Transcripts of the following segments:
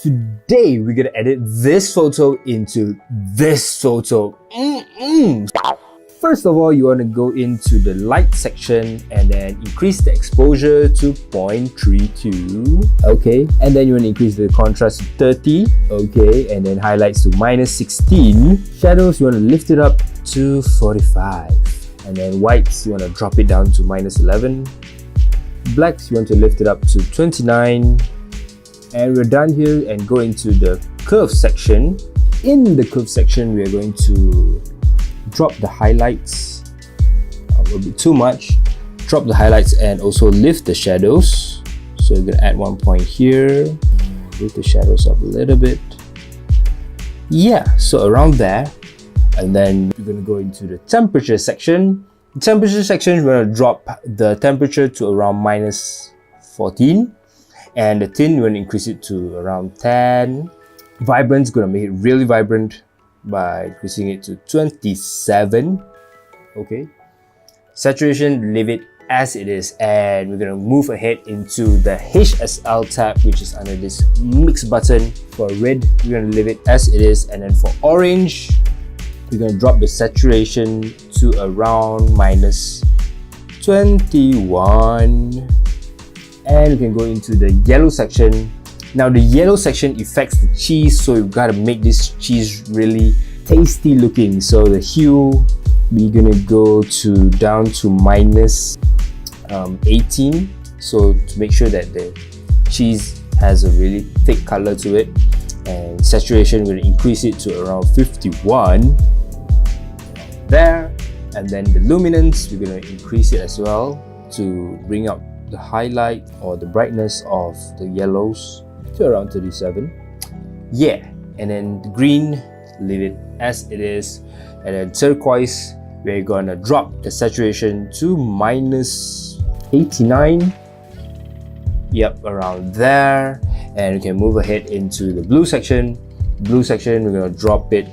Today, we're gonna edit this photo into this photo. First of all, you wanna go into the light section and then increase the exposure to 0.32. Okay, and then you wanna increase the contrast to 30. Okay, and then highlights to -16. Shadows, you wanna lift it up to 45. And then whites, you wanna drop it down to -11. Blacks, you want to lift it up to 29. And we're done here and go into the curve section. In the curve section, we are going to drop the highlights a little bit too much. Drop the highlights and also lift the shadows. So we're gonna add 1 point here. Lift the shadows up a little bit. Yeah, so around there. And then we're gonna go into the temperature section. The temperature section, we're gonna drop the temperature to around -14. And the tint, we're gonna increase it to around 10. Vibrant's gonna make it really vibrant by increasing it to 27. Okay. Saturation, leave it as it is, and we're gonna move ahead into the HSL tab, which is under this mix button. For red, we're gonna leave it as it is, and then for orange, we're gonna drop the saturation to around -21. And we can go into the yellow section. Now the yellow section affects the cheese, so you've got to make this cheese really tasty looking. So the hue, we're gonna go to down to -18. So to make sure that the cheese has a really thick color to it. And saturation, we're gonna increase it to around 51. There. And then the luminance, we're gonna increase it as well to bring out the highlight or the brightness of the yellows to around 37. Yeah, and then the green, leave it as it is. And then turquoise, we're gonna drop the saturation to -89. Yep, around there. And we can move ahead into the blue section. Blue section, we're gonna drop it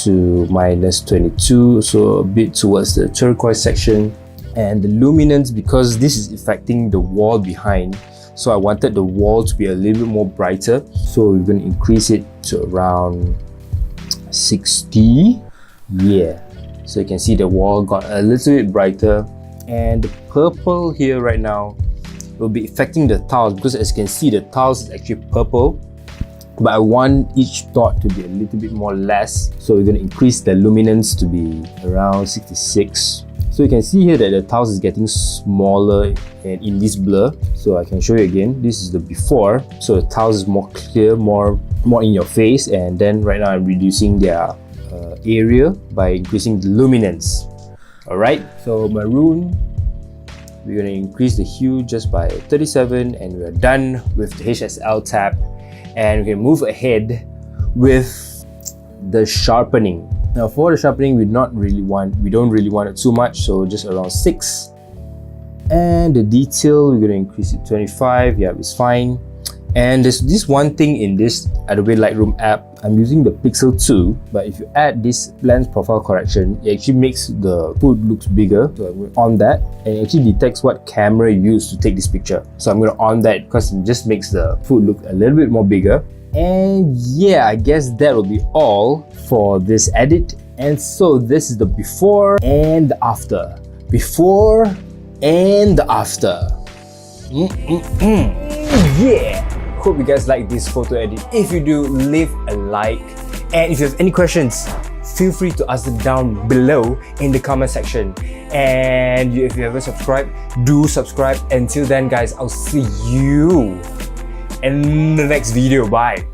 to -22, so a bit towards the turquoise section. And the luminance, because this is affecting the wall behind, so I wanted the wall to be a little bit more brighter, so we're going to increase it to around 60. Yeah, so you can see the wall got a little bit brighter. And the purple here right now will be affecting the tiles, because as you can see, the tiles is actually purple, but I want each dot to be a little bit more less, so we're going to increase the luminance to be around 66. So you can see here that the tiles is getting smaller and in this blur. So I can show you again. This is the before. So the tiles is more clear, more in your face. And then right now I'm reducing their area by increasing the luminance. Alright, so maroon, we're going to increase the hue just by 37, and we're done with the HSL tab. And we can move ahead with the sharpening. Now for the sharpening, we don't really want it too much, so just around 6. And the detail, we're gonna increase it 25. Yeah, it's fine. And there's this one thing in this Adobe Lightroom app. I'm using the Pixel 2, but if you add this lens profile correction, it actually makes the foot looks bigger. So I'm on that, and it actually detects what camera you use to take this picture. So I'm gonna on that because it just makes the foot look a little bit more bigger. And yeah, I guess that will be all for this edit. And so this is the before and the after. Before and the after. Yeah! Hope you guys like this photo edit. If you do, leave a like. And if you have any questions, feel free to ask them down below in the comment section. And if you haven't subscribed, do subscribe. Until then guys, I'll see you in the next video. Bye.